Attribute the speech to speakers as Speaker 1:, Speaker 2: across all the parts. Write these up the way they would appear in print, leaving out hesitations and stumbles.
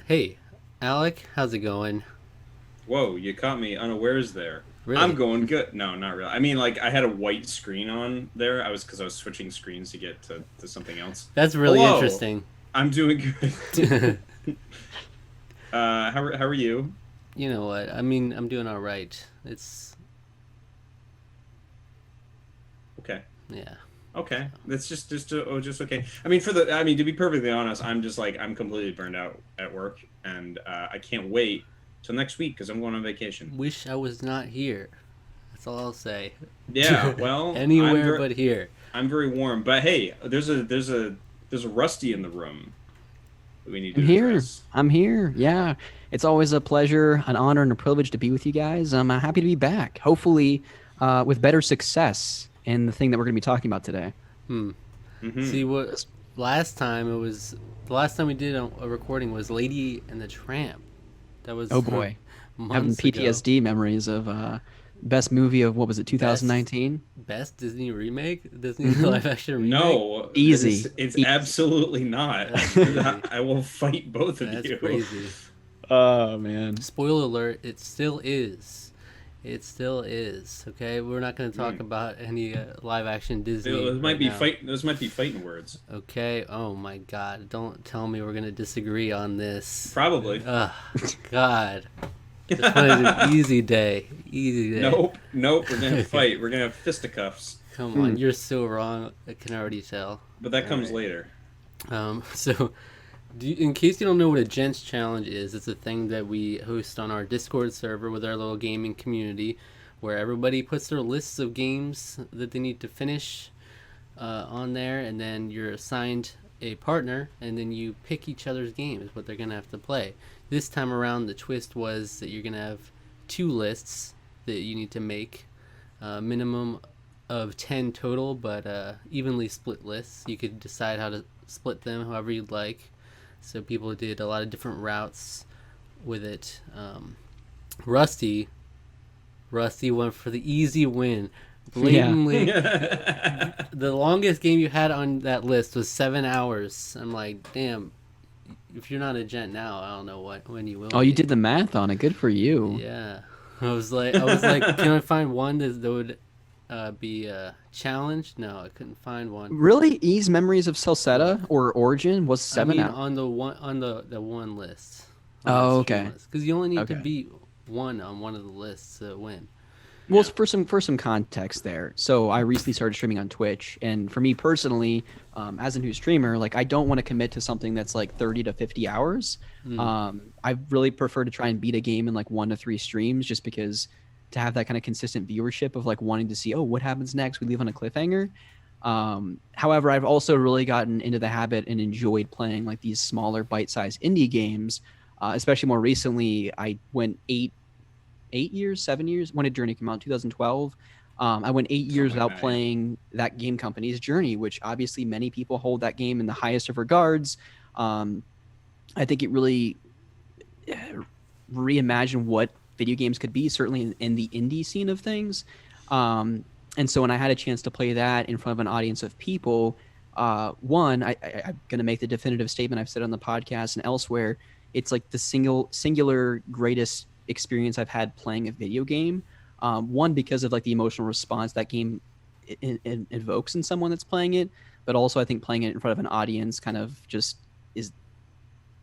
Speaker 1: Hey, Alec, how's it going?
Speaker 2: Whoa, you caught me unawares there. I'm
Speaker 1: Really?
Speaker 2: going good. No, not really. I mean, like I had a white screen on there. I was switching screens to get to something else.
Speaker 1: That's really
Speaker 2: Hello,
Speaker 1: interesting.
Speaker 2: I'm doing good.
Speaker 1: You
Speaker 2: How are you?
Speaker 1: know what? I mean, I'm doing all right. It's
Speaker 2: Okay,
Speaker 1: yeah.
Speaker 2: okay. That's just okay. I mean to be perfectly honest, I'm just like I'm completely burned out at work, and I can't wait till next week because I'm going on vacation.
Speaker 1: Wish I was not here. That's all I'll say.
Speaker 2: Yeah, well,
Speaker 1: Anywhere but here.
Speaker 2: I'm very warm, but hey, there's a Rusty in the room that we need
Speaker 3: I'm
Speaker 2: to
Speaker 3: here.
Speaker 2: address.
Speaker 3: I'm here. Yeah. It's always a pleasure, an honor, and a privilege to be with you guys. I'm happy to be back. Hopefully, with better success in the thing that we're going to be talking about today.
Speaker 1: Hmm. See
Speaker 2: Hmm.
Speaker 1: what? Last time it was the last time we did a recording was Lady and the Tramp. That was
Speaker 3: Oh boy. Having
Speaker 1: months ago.
Speaker 3: PTSD memories of best movie of what was it,
Speaker 1: Best
Speaker 3: 2019?
Speaker 1: best Disney remake, Disney
Speaker 3: Mm-hmm.
Speaker 1: live action remake.
Speaker 2: No,
Speaker 3: Easy.
Speaker 2: it's
Speaker 3: Easy.
Speaker 2: absolutely not.
Speaker 1: That's crazy.
Speaker 2: I will fight both of
Speaker 1: That's
Speaker 2: you.
Speaker 1: crazy.
Speaker 3: Oh man.
Speaker 1: Spoiler alert, it still is. It still is. Okay, we're not going to talk
Speaker 2: Hmm.
Speaker 1: about any live action Disney
Speaker 2: Those
Speaker 1: right
Speaker 2: might be
Speaker 1: now.
Speaker 2: fighting words.
Speaker 1: Okay, oh my god, don't tell me we're going to disagree on this.
Speaker 2: Probably.
Speaker 1: Ugh, God. Just wanted an easy day. Easy day.
Speaker 2: Nope. We're gonna fight. We're gonna have fisticuffs.
Speaker 1: Come
Speaker 3: Hmm.
Speaker 1: on, you're so wrong. I can already tell.
Speaker 2: But that comes
Speaker 1: Alright.
Speaker 2: later.
Speaker 1: So, in case you don't know what a Gents Challenge is, it's a thing that we host on our Discord server with our little gaming community where everybody puts their lists of games that they need to finish on there, and then you're assigned a partner, and then you pick each other's games, what they're going to have to play. This time around, the twist was that you're going to have two lists that you need to make, minimum of 10 total, but evenly split lists. You could decide how to split them however you'd like. So people did a lot of different routes with it. Rusty, Rusty went for the easy win.
Speaker 3: Yeah.
Speaker 1: Blatantly, the longest game you had on that list was 7 hours. I'm like, damn. If you're not a gent now, I don't know when you will
Speaker 3: Oh, you
Speaker 1: be.
Speaker 3: did the math on it. Good for you.
Speaker 1: Yeah, I was like, can I find one that would be challenged? No, I couldn't find one.
Speaker 3: Really? Ease Memories of
Speaker 1: What?
Speaker 3: Celceta or Origin was
Speaker 1: I
Speaker 3: seven
Speaker 1: mean,
Speaker 3: hours.
Speaker 1: on the one list, on that
Speaker 3: Oh,
Speaker 1: stream
Speaker 3: okay.
Speaker 1: list, because you only need to
Speaker 3: Okay.
Speaker 1: beat one on one of the lists to win.
Speaker 3: Well,
Speaker 2: Yeah.
Speaker 3: for some context there. So I recently started streaming on Twitch, and for me personally, as a new streamer, like I don't want to commit to something that's like 30 to 50 hours.
Speaker 1: Mm.
Speaker 3: I really prefer to try and beat a game in like 1 to 3 streams, just because to have that kind of consistent viewership of like wanting to see, oh, what happens next? We leave on a cliffhanger. However, I've also really gotten into the habit and enjoyed playing like these smaller bite-sized indie games. Especially more recently, I went 8 years, 7 years. When did Journey come out? 2012. I went 8 years
Speaker 2: Something like
Speaker 3: without
Speaker 2: that. Yeah.
Speaker 3: playing that game company's Journey, which obviously many people hold that game in the highest of regards. Um, I think it really reimagined what video games could be, certainly in the indie scene of things. And so when I had a chance to play that in front of an audience of people, one, I'm going to make the definitive statement I've said on the podcast and elsewhere. It's like the singular greatest experience I've had playing a video game. One, because of like the emotional response that game invokes in someone that's playing it, but also I think playing it in front of an audience kind of just is,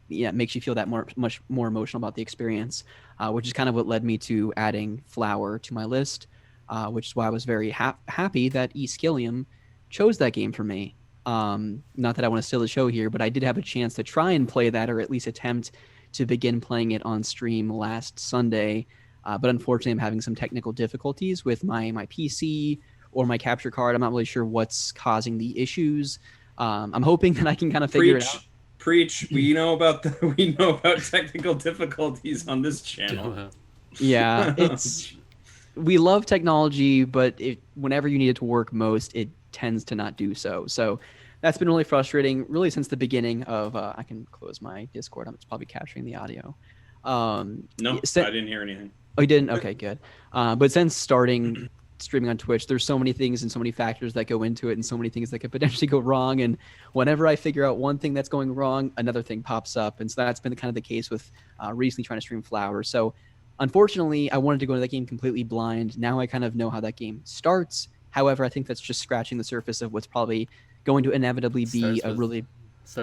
Speaker 3: yeah, makes you feel that much more emotional about the experience, which is kind of what led me to adding Flower to my list, which is why I was very happy that East Skillium chose that game for me. Not that I want to steal the show here, but I did have a chance to try and play that, or at least attempt to begin playing it on stream last Sunday. But unfortunately, I'm having some technical difficulties with my PC or my capture card. I'm not really sure what's causing the issues. I'm hoping that I can kind of figure it out.
Speaker 2: Preach, preach. We know about the we know about technical difficulties on this channel.
Speaker 3: Yeah, it's we love technology, but whenever you need it to work most, it tends to not do so. So that's been really frustrating, really since the beginning of. I can close my Discord. It's probably capturing the audio.
Speaker 2: No,
Speaker 3: Since,
Speaker 2: I didn't hear anything.
Speaker 3: oh, you didn't? Okay, good. But since starting streaming on Twitch, there's so many things and so many factors that go into it and so many things that could potentially go wrong. And whenever I figure out one thing that's going wrong, another thing pops up. And so that's been kind of the case with recently trying to stream Flower. So unfortunately, I wanted to go into that game completely blind. Now I kind of know how that game starts. However, I think that's just scratching the surface of what's probably going to inevitably be really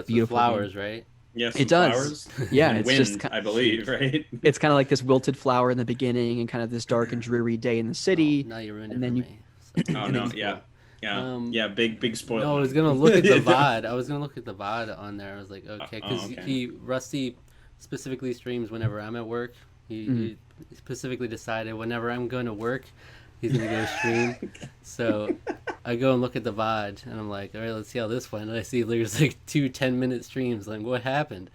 Speaker 3: beautiful
Speaker 1: flowers,
Speaker 3: game.
Speaker 1: Right?
Speaker 2: Yes,
Speaker 3: it does.
Speaker 2: Flowers.
Speaker 3: Yeah,
Speaker 2: and
Speaker 3: it's
Speaker 2: wind,
Speaker 3: just
Speaker 2: I believe, right?
Speaker 3: It's kind of like this wilted flower in the beginning, and kind of this dark and dreary day in the city.
Speaker 1: Now you ruined
Speaker 3: and
Speaker 1: it
Speaker 3: then
Speaker 1: for
Speaker 3: you.
Speaker 1: me.
Speaker 2: Oh no, yeah, big spoiler.
Speaker 1: No, I was gonna look at the VOD. I was gonna look at the VOD on there. I was like, okay, because Rusty specifically streams whenever I'm at work. He specifically decided whenever I'm going to work, he's gonna go stream. So I go and look at the VOD, and I'm like, all right, let's see how this went. And I see there's like 2 10-minute streams. Like, what happened?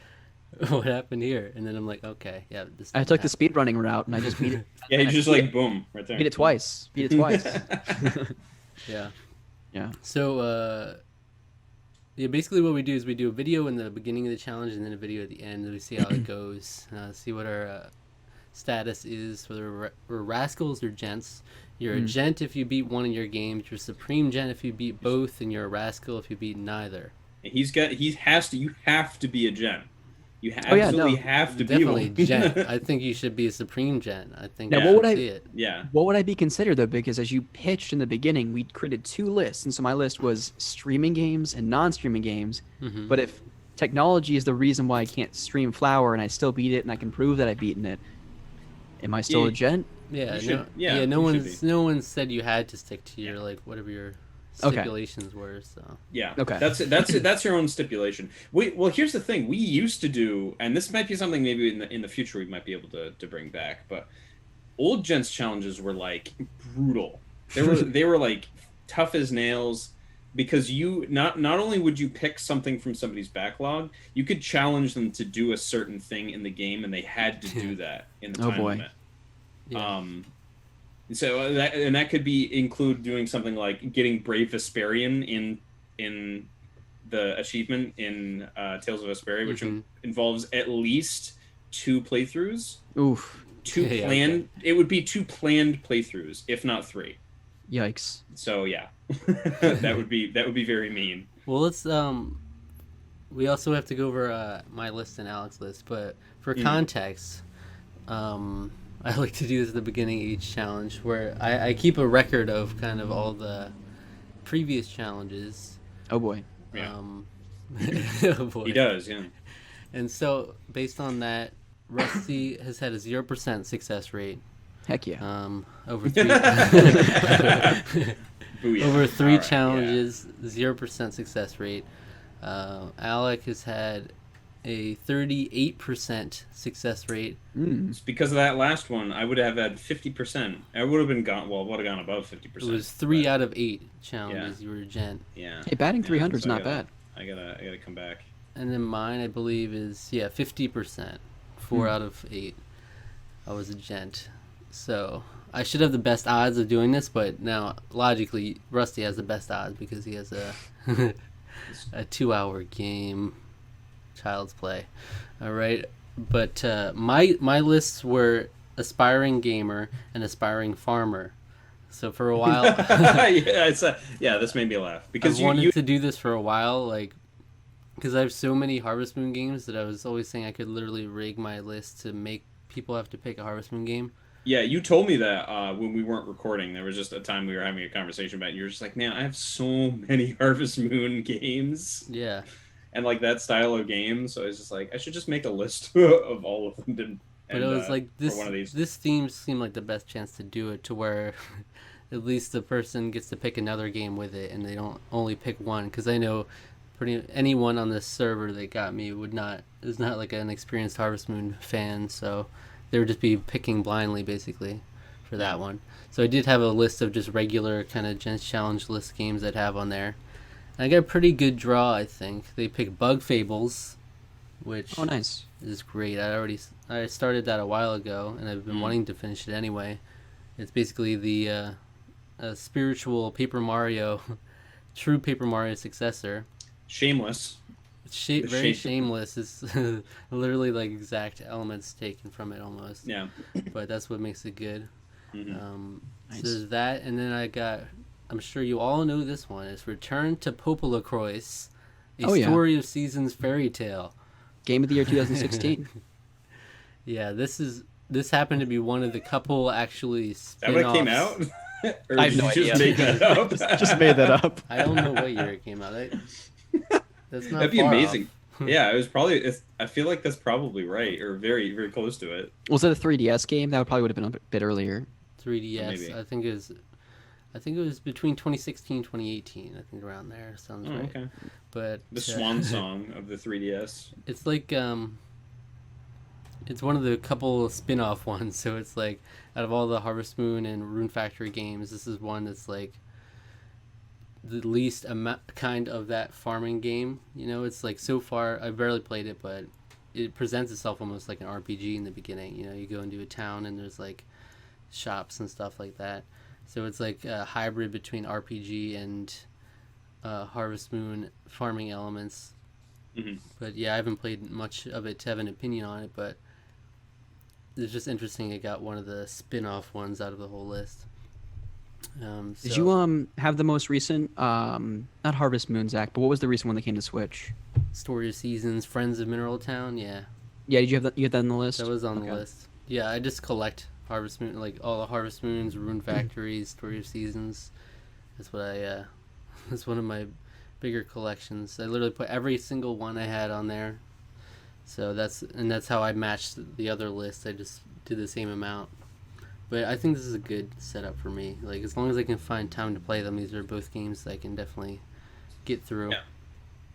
Speaker 1: What happened here? And then I'm like, okay, yeah.
Speaker 3: I took the speedrunning route, and I just beat it.
Speaker 2: Yeah, you just like boom right there.
Speaker 3: Beat it twice.
Speaker 1: Yeah.
Speaker 3: Yeah.
Speaker 1: So, basically what we do is we do a video in the beginning of the challenge and then a video at the end, and we see how it goes. See what our status is, whether we're rascals or gents. You're a gent if you beat one of your games. You're a supreme gent if you beat both, and you're a rascal if you beat neither.
Speaker 2: You have to be a gent. You absolutely have to
Speaker 1: definitely
Speaker 2: be one.
Speaker 1: gent. I think you should be a supreme gent. I think
Speaker 3: now,
Speaker 1: what would I see it.
Speaker 2: Yeah.
Speaker 3: What would I be considered though? Because as you pitched in the beginning, we created 2 lists, and so my list was streaming games and non-streaming games.
Speaker 1: Mm-hmm.
Speaker 3: But if technology is the reason why I can't stream Flower and I still beat it and I can prove that I've beaten it, am I still a gent?
Speaker 1: Yeah. No one said you had to stick to your like whatever your stipulations were. So
Speaker 2: okay, that's your own stipulation. Well, here's the thing: we used to do, and this might be something maybe in the future we might be able to bring back. But old gents challenges were like brutal. They were like tough as nails, because you not only would you pick something from somebody's backlog, you could challenge them to do a certain thing in the game, and they had to do that in the time limit. Yeah. So that could include doing something like getting Brave Vesperian in the achievement in Tales of Vesperia, which involves at least 2 playthroughs.
Speaker 3: Oof.
Speaker 2: 2 planned. Okay. It would be 2 planned playthroughs, if not 3.
Speaker 3: Yikes.
Speaker 2: So yeah, that would be very mean.
Speaker 1: Well, let's we also have to go over my list and Alex's list, but for context, I like to do this at the beginning of each challenge, where I keep a record of kind of all the previous challenges.
Speaker 3: Oh boy.
Speaker 2: Yeah.
Speaker 1: Oh boy.
Speaker 2: He does, yeah.
Speaker 1: And so, based on that, Rusty has had a 0% success rate.
Speaker 3: Heck yeah.
Speaker 1: Over 3 over 3 challenges, 0% success rate. Alec has had a 38% success rate.
Speaker 2: It's because of that last one. I would have had 50%. I would have been gone. Well, would have gone above 50%.
Speaker 1: It was 3 out of 8 challenges. You were a gent.
Speaker 2: Yeah.
Speaker 3: Hey, batting 300 is not bad.
Speaker 2: I gotta come back.
Speaker 1: And then mine, I believe, is 50%. 4 out of 8. I was a gent. So I should have the best odds of doing this, but now logically, Rusty has the best odds because he has a 2-hour game. Child's Play. All right, but my lists were aspiring gamer and aspiring farmer. So for a while,
Speaker 2: this made me laugh because
Speaker 1: I wanted to do this for a while, like because I have so many Harvest Moon games that I was always saying I could literally rig my list to make people have to pick a Harvest Moon game.
Speaker 2: Yeah, you told me that when we weren't recording. There was just a time we were having a conversation about it. You're just like, man, I have so many Harvest Moon games.
Speaker 1: Yeah.
Speaker 2: And like that style of game, so I was just like, I should just make a list of all of them.
Speaker 1: But it was like this theme seemed like the best chance to do it, to where at least the person gets to pick another game with it, and they don't only pick one. Because I know anyone on this server that got me is not like an experienced Harvest Moon fan, so they would just be picking blindly basically for that one. So I did have a list of just regular kind of Gents Challenge list games I'd have on there. I got a pretty good draw, I think. They picked Bug Fables, which
Speaker 3: nice.
Speaker 1: Is great. I started that a while ago, and I've been wanting to finish it anyway. It's basically the spiritual Paper Mario, true Paper Mario successor.
Speaker 2: Shameless.
Speaker 1: Very shameless. It's literally like exact elements taken from it almost.
Speaker 2: Yeah.
Speaker 1: But that's what makes it good.
Speaker 3: Nice.
Speaker 1: So there's that, and then I'm sure you all know this one. It's Return to Popolacroix, a
Speaker 3: Oh, yeah.
Speaker 1: Story of Seasons fairy tale.
Speaker 3: Game of the year 2016.
Speaker 1: Yeah, this happened to be one of the couple actually
Speaker 2: Is that what it came
Speaker 1: spin-offs.
Speaker 2: out? Or
Speaker 3: I have
Speaker 2: did
Speaker 3: no
Speaker 2: you just
Speaker 3: idea.
Speaker 2: make that up?
Speaker 3: Just made that up.
Speaker 1: I don't know what year it came out. That's not
Speaker 2: That'd be
Speaker 1: far
Speaker 2: amazing.
Speaker 1: off.
Speaker 2: Yeah, it was probably. I feel like that's probably right, or very, very close to it.
Speaker 3: Was it a 3DS game? That probably would have been a bit earlier.
Speaker 1: 3DS.
Speaker 2: Maybe.
Speaker 1: I think it was between 2016 and 2018. I think around there sounds
Speaker 2: Oh,
Speaker 1: right.
Speaker 2: okay.
Speaker 1: But
Speaker 2: The swan song of the 3DS.
Speaker 1: it's like it's one of the couple spin-off ones. So it's like out of all the Harvest Moon and Rune Factory games, this is one that's like the least kind of that farming game. You know, it's like so far I barely played it, but it presents itself almost like an RPG in the beginning. You know, you go into a town and there's like shops and stuff like that. So it's like a hybrid between RPG and Harvest Moon farming elements.
Speaker 2: Mhm.
Speaker 1: But yeah, I haven't played much of it to have an opinion on it, but it's just interesting it got one of the spin-off ones out of the whole list.
Speaker 3: Did you have the most recent not Harvest Moon, Zach, but what was the recent one that came to Switch?
Speaker 1: Story of Seasons, Friends of Mineral Town? Yeah,
Speaker 3: Yeah, did you have that? You had that on the list?
Speaker 1: that was on the
Speaker 3: Okay.
Speaker 1: list. Yeah, I just collect Harvest Moon, like all the Harvest Moons, Rune Factories, Story of Seasons. That's what I. That's one of my bigger collections. I literally put every single one I had on there. So that's how I matched the other list. I just did the same amount. But I think this is a good setup for me. Like as long as I can find time to play them, these are both games that I can definitely get through.
Speaker 2: Yeah.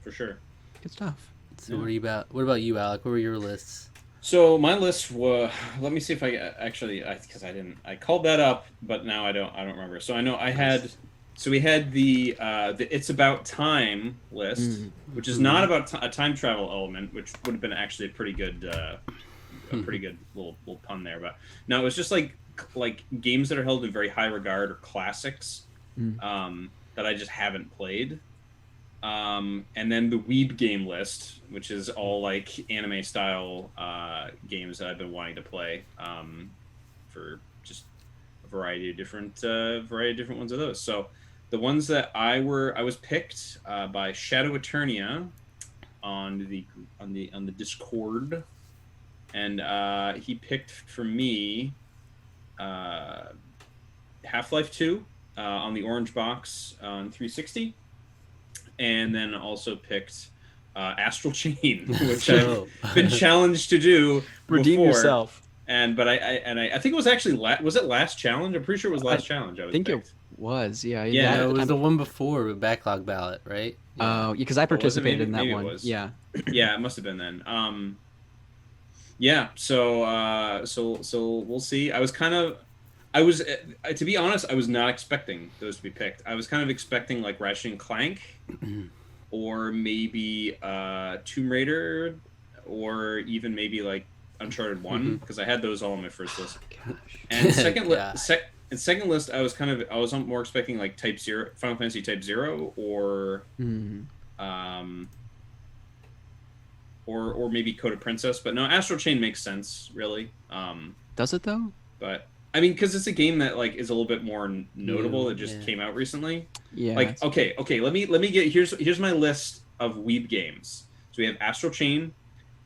Speaker 2: For sure.
Speaker 3: Good stuff.
Speaker 1: So what about you, Alec? What were your lists?
Speaker 2: So my list was. Let me see if I actually, because I didn't. I called that up, but now I don't remember. So I know I had. So we had the It's About Time list, which is not about a time travel element, which would have been actually a pretty good little pun there. But no, it was just like games that are held in very high regard or classics that I just haven't played. And then the Weeb game list, which is all like anime style games that I've been wanting to play for just a variety of different ones of those. So the ones that I was picked by Shadow Eternia on the Discord, and he picked for me Half-Life 2 on the orange box on 360. And then also picked Astral Chain, which I've been challenged to do.
Speaker 3: Redeem
Speaker 2: before.
Speaker 3: yourself.
Speaker 2: But I think it was actually was it last challenge? I'm pretty sure it was last challenge. I
Speaker 3: think
Speaker 2: picked.
Speaker 3: it was. Yeah.
Speaker 2: Yeah,
Speaker 3: that-
Speaker 1: No, it was the one before with backlog ballot, right?
Speaker 3: Oh, yeah, because I participated in that
Speaker 2: Maybe it
Speaker 3: one.
Speaker 2: was.
Speaker 3: Yeah.
Speaker 2: Yeah, it must have been then. Yeah. So we'll see. I was to be honest, I was not expecting those to be picked. I was kind of expecting like Ratchet and Clank, or maybe Tomb Raider, or even maybe like Uncharted 1, because I had those all on my first list.
Speaker 3: Gosh.
Speaker 2: And second
Speaker 1: Yeah.
Speaker 2: second list, I was more expecting like Type 0, Final Fantasy Type 0, or or maybe Code of Princess, but no, Astral Chain makes sense, really.
Speaker 3: Does it though?
Speaker 2: But I mean, because it's a game that like is a little bit more notable.
Speaker 1: New,
Speaker 2: It just
Speaker 1: yeah.
Speaker 2: came out recently.
Speaker 3: Yeah.
Speaker 2: Like, okay. Let me get here's my list of Weeb games. So we have Astral Chain,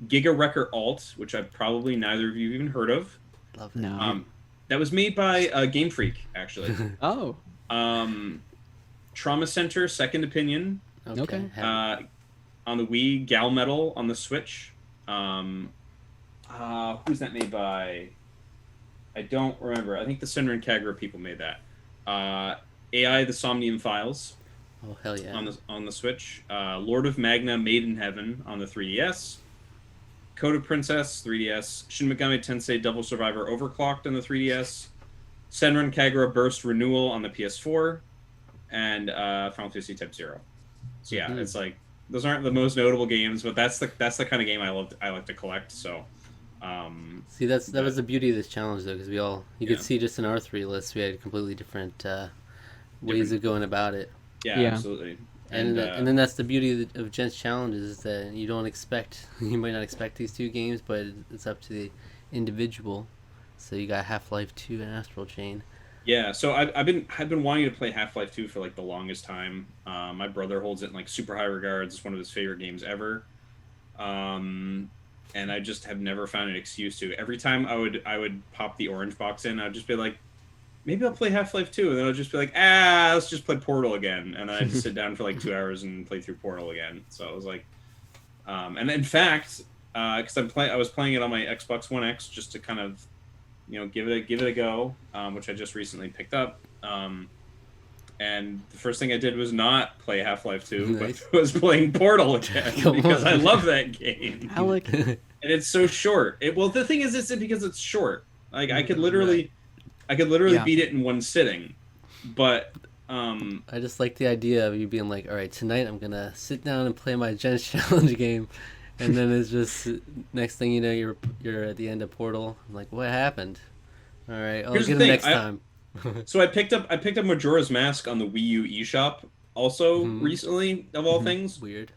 Speaker 2: Giga Wrecker Alt, which I probably neither of you even heard of.
Speaker 1: Love it.
Speaker 3: No.
Speaker 2: That was made by Game Freak, actually.
Speaker 3: Oh.
Speaker 2: Trauma Center, Second Opinion
Speaker 3: Okay.
Speaker 2: on the Wii, Gal Metal on the Switch. Who's that made by? I don't remember. I think the Senran Kagura people made that. AI: The Somnium Files
Speaker 1: Oh hell yeah.
Speaker 2: on the Switch. Lord of Magna: Made in Heaven on the 3DS. Code of Princess 3DS. Shin Megami Tensei: Double Survivor Overclocked on the 3DS. Senran Kagura Burst Renewal on the PS4, and Final Fantasy Type 0. So yeah, it's like those aren't the most notable games, but that's the kind of game I like to collect. So.
Speaker 1: See, that was the beauty of this challenge, though, because you could
Speaker 2: Yeah.
Speaker 1: see just in our three lists, we had completely different ways of going about it.
Speaker 2: Yeah,
Speaker 3: Yeah.
Speaker 2: absolutely.
Speaker 1: And then that's the beauty of Gents challenges, is that you might not expect these two games, but it's up to the individual. So you got Half-Life 2 and Astral Chain.
Speaker 2: Yeah, so I've been wanting to play Half-Life 2 for like the longest time. My brother holds it in like super high regards. It's one of his favorite games ever. Um, and I just have never found an excuse to. Every time I would pop the orange box in, I'd just be like, maybe I'll play Half-Life 2, and then I'll just be like, let's just play Portal again, and then I'd sit down for like 2 hours and play through Portal again. So I was like, and in fact, because I was playing it on my Xbox One X just to kind of, give it a go, which I just recently picked up. And the first thing I did was not play Half-Life 2,
Speaker 1: Nice.
Speaker 2: but was playing Portal again because I love that game.
Speaker 3: Alec,
Speaker 2: And it's so short. Well, the thing is, it's because it's short. Like I could literally
Speaker 3: Yeah.
Speaker 2: beat it in one sitting, but
Speaker 1: I just like the idea of you being like, all right, tonight I'm gonna sit down and play my Gents Challenge game, and then it's just next thing you know, you're at the end of Portal. I'm like, what happened? All right, I'll
Speaker 2: Here's
Speaker 1: get
Speaker 2: the
Speaker 1: him
Speaker 2: thing,
Speaker 1: next time.
Speaker 2: so I picked up Majora's Mask on the Wii U eShop also
Speaker 1: Mhm.
Speaker 2: recently, of all things.
Speaker 1: Weird.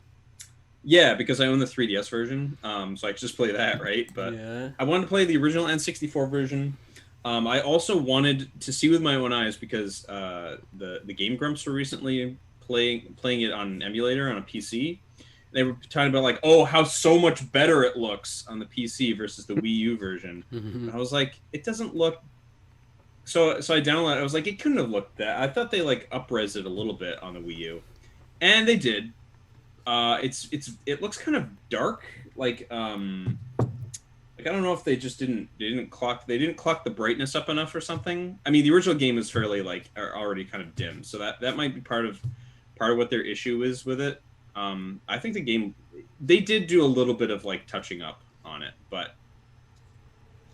Speaker 2: Yeah, because I own the 3DS version, so I could just play that, right? But
Speaker 1: Yeah.
Speaker 2: I wanted to play the original N64 version. I also wanted to see with my own eyes because the Game Grumps were recently playing it on an emulator on a PC. They were talking about like, oh, how so much better it looks on the PC versus the Wii U version. And I was like, it doesn't look. So I downloaded. I was like, it couldn't have looked that. I thought they like up-res it a little bit on the Wii U, and they did. It looks kind of dark, like I don't know if they didn't clock the brightness up enough or something. I mean, the original game is fairly like already kind of dim, so that might be part of what their issue is with it. I think the game, they did do a little bit of like touching up on it, but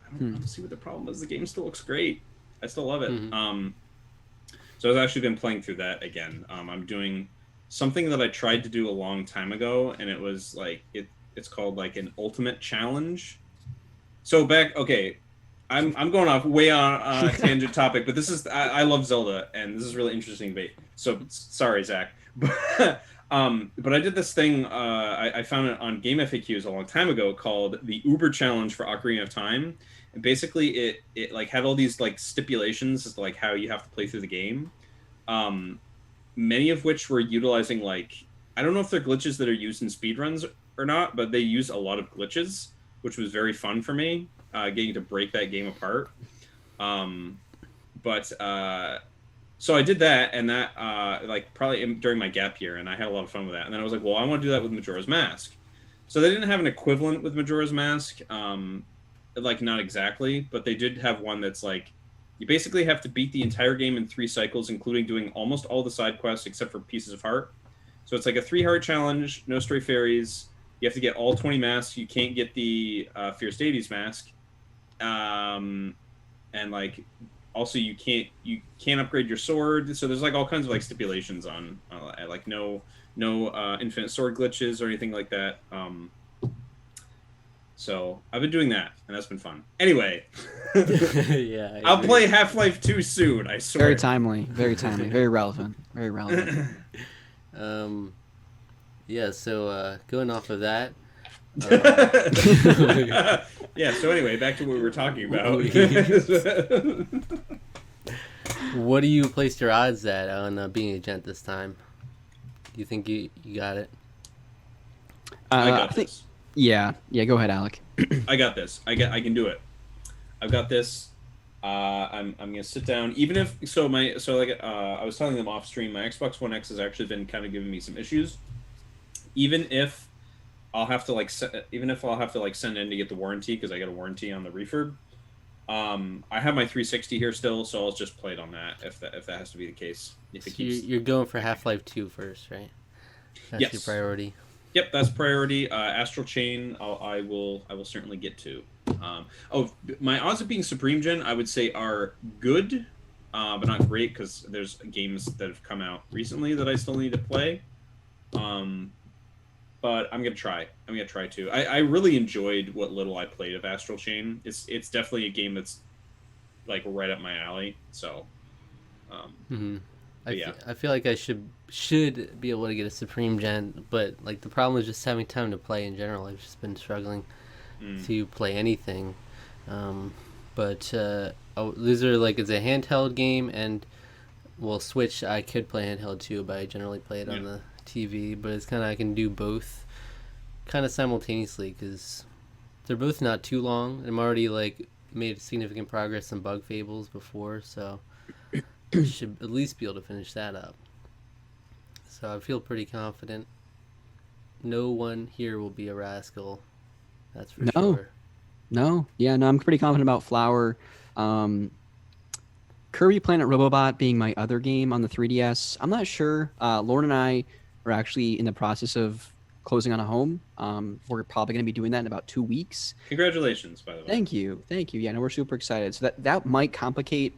Speaker 2: I don't see what the problem is. The game still looks great. I still love it. So I've actually been playing through that again. I'm doing something that I tried to do a long time ago, and it was like it's called like an ultimate challenge. So I'm going off way on a tangent topic, but this is I love Zelda, and this is really interesting. So sorry, Zach, but I did this thing. I found it on Game FAQs a long time ago called the Uber Challenge for Ocarina of Time, and basically it like had all these like stipulations as to like how you have to play through the game. Many of which were utilizing like, I don't know if they're glitches that are used in speedruns or not, but they use a lot of glitches, which was very fun for me, getting to break that game apart. So I did that, and that like probably during my gap year, and I had a lot of fun with that. And then I was like, well, I want to do that with Majora's Mask. So they didn't have an equivalent with Majora's Mask, like not exactly, but they did have one that's like, you basically have to beat the entire game in 3 cycles, including doing almost all the side quests except for Pieces of Heart. So it's like a 3-heart challenge, no stray fairies. You have to get all 20 masks. You can't get the Fierce Deity's mask, and like also you can't upgrade your sword. So there's like all kinds of like stipulations on like no infinite sword glitches or anything like that. So I've been doing that, and that's been fun. Anyway,
Speaker 1: Yeah.
Speaker 2: I'll play Half-Life 2 soon. I swear.
Speaker 3: very timely, very relevant, very relevant.
Speaker 1: Yeah. So going off of that.
Speaker 2: Yeah. So anyway, back to what we were talking about.
Speaker 1: What do you place your odds at on being a gent this time? Do you think you got it?
Speaker 2: I got
Speaker 3: I think,
Speaker 2: this.
Speaker 3: yeah. Go ahead, Alec.
Speaker 2: I got this. I can do it. I've got this. I'm gonna sit down. Even if I was telling them off stream, my Xbox One X has actually been kind of giving me some issues. Even if I'll have to send in to get the warranty because I got a warranty on the refurb. I have my 360 here still, so I'll just play it on that if that has to be the case. If it
Speaker 1: So
Speaker 2: keeps...
Speaker 1: you're going for Half-Life 2 first, right? That's
Speaker 2: Yes.
Speaker 1: your priority.
Speaker 2: Yep, that's priority. Astral Chain, I will certainly get to. My odds of being Supreme Gen, I would say, are good, but not great because there's games that have come out recently that I still need to play. But I'm gonna try. I'm gonna try to. I really enjoyed what little I played of Astral Chain. It's definitely a game that's like right up my alley. So,
Speaker 1: I feel like I should be able to get a Supreme Gen, but like the problem is just having time to play in general. I've just been struggling to play anything. But these are like, it's a handheld game, and well, Switch I could play handheld too, but I generally play it on the TV. But it's kind of, I can do both kind of simultaneously because they're both not too long. I'm already like made significant progress in Bug Fables before, so I should at least be able to finish that up. So I feel pretty confident. No one here will be a rascal. That's for sure.
Speaker 3: No, I'm pretty confident about Flower. Kirby Planet Robobot being my other game on the 3DS. I'm not sure. Lauren and I are actually in the process of closing on a home. We're probably going to be doing that in about 2 weeks.
Speaker 2: Congratulations, by the way.
Speaker 3: Thank you. Yeah, no, we're super excited. So that might complicate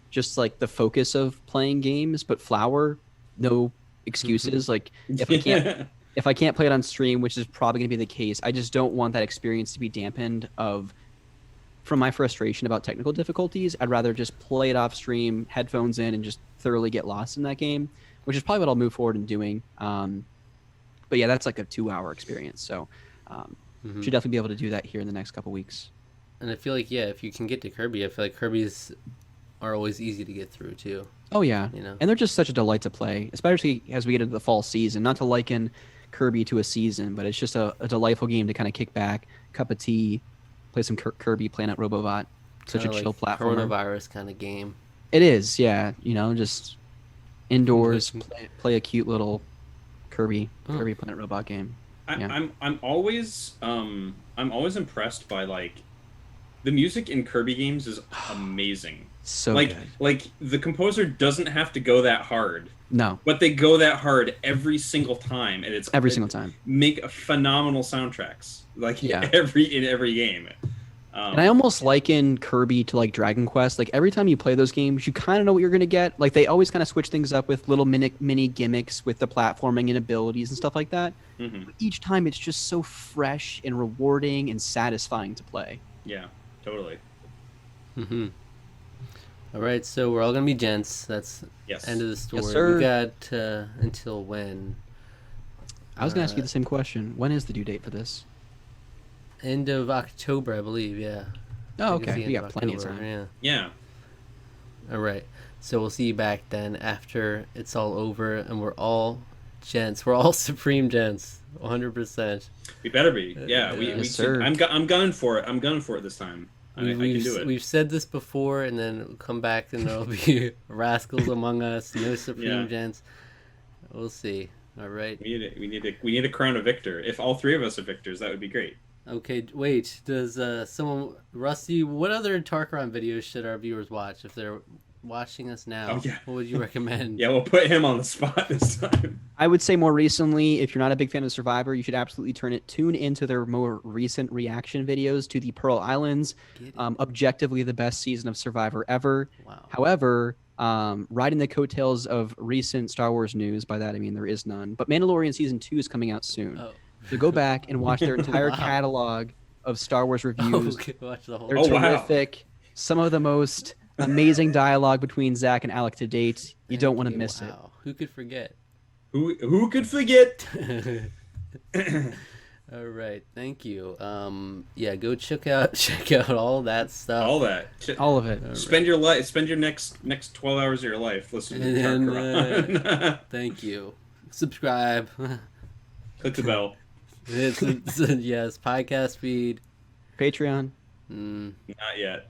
Speaker 3: just like the focus of playing games, but Flower, no excuses. Like if I can't play it on stream, which is probably going to be the case, I just don't want that experience to be dampened from my frustration about technical difficulties. I'd rather just play it off stream, headphones in, and just thoroughly get lost in that game, which is probably what I'll move forward in doing. But yeah, that's like a 2-hour experience. So should definitely be able to do that here in the next couple weeks.
Speaker 1: And I feel like, if you can get to Kirby, I feel like Kirby's are always easy to get through too.
Speaker 3: Oh yeah,
Speaker 1: you know?
Speaker 3: And they're just such a delight to play, especially as we get into the fall season. Not to liken Kirby to a season, but it's just a delightful game to kind of kick back, cup of tea, play some Kirby Planet Robobot. Such a chill platformer.
Speaker 1: Coronavirus kind of game.
Speaker 3: It is, yeah. Just indoors, play a cute little Kirby Planet Robot game.
Speaker 2: I'm always impressed by like the music in Kirby games is amazing.
Speaker 3: So
Speaker 2: like
Speaker 3: good.
Speaker 2: Like the composer doesn't have to go that hard.
Speaker 3: No.
Speaker 2: But they go that hard every single time, and it's
Speaker 3: single time.
Speaker 2: Make phenomenal soundtracks like in every game.
Speaker 3: And I almost liken Kirby to like Dragon Quest. Like every time you play those games, you kind of know what you're going to get. Like they always kind of switch things up with little mini gimmicks with the platforming and abilities and stuff like that.
Speaker 2: Mm-hmm.
Speaker 3: But each time it's just so fresh and rewarding and satisfying to play.
Speaker 2: Yeah, totally.
Speaker 1: Mm-hmm. All right, so we're all going to be gents. That's end of the story.
Speaker 3: Yes, sir.
Speaker 1: We got until when?
Speaker 3: I was going to ask you the same question. When is the due date for this?
Speaker 1: End of October, I believe, yeah.
Speaker 3: Oh, okay. We got plenty of time.
Speaker 2: Yeah.
Speaker 1: All right. So we'll see you back then after it's all over and we're all gents. We're all Supreme Gents. 100%.
Speaker 2: We better be. Yeah.
Speaker 3: Yes, sir.
Speaker 2: I'm gunning for it. I'm gunning for it this time. I can do it.
Speaker 1: We've said this before, and then we'll come back and there'll be rascals among us, no Supreme Gents. We'll see. All right.
Speaker 2: We need to crown a victor. If all three of us are victors, that would be great.
Speaker 1: Okay, wait. Does someone, Rusty? What other Tarqaron videos should our viewers watch if they're watching us now?
Speaker 2: Oh, yeah.
Speaker 1: What would you recommend?
Speaker 2: Yeah, we'll put him on the spot this time.
Speaker 3: I would say more recently, if you're not a big fan of Survivor, you should absolutely tune into their more recent reaction videos to the Pearl Islands. Objectively, the best season of Survivor ever.
Speaker 1: Wow.
Speaker 3: However, riding the coattails of recent Star Wars news, by that I mean there is none, but Mandalorian Season 2 is coming out soon.
Speaker 1: Oh.
Speaker 3: So go back and watch their entire catalog of Star Wars reviews.
Speaker 1: Okay, watch the whole
Speaker 3: They're terrific. Wow. Some of the most amazing dialogue between Zach and Alec to date. You don't want to miss it.
Speaker 1: Who could forget?
Speaker 2: Who could forget?
Speaker 1: All right, thank you. Go check out all that stuff.
Speaker 2: All of it.
Speaker 1: All
Speaker 2: spend your next 12 hours of your life listening to Tarqaron.
Speaker 1: Thank you. Subscribe.
Speaker 2: Click the bell.
Speaker 1: Yes, podcast feed.
Speaker 3: Patreon.
Speaker 2: Not yet.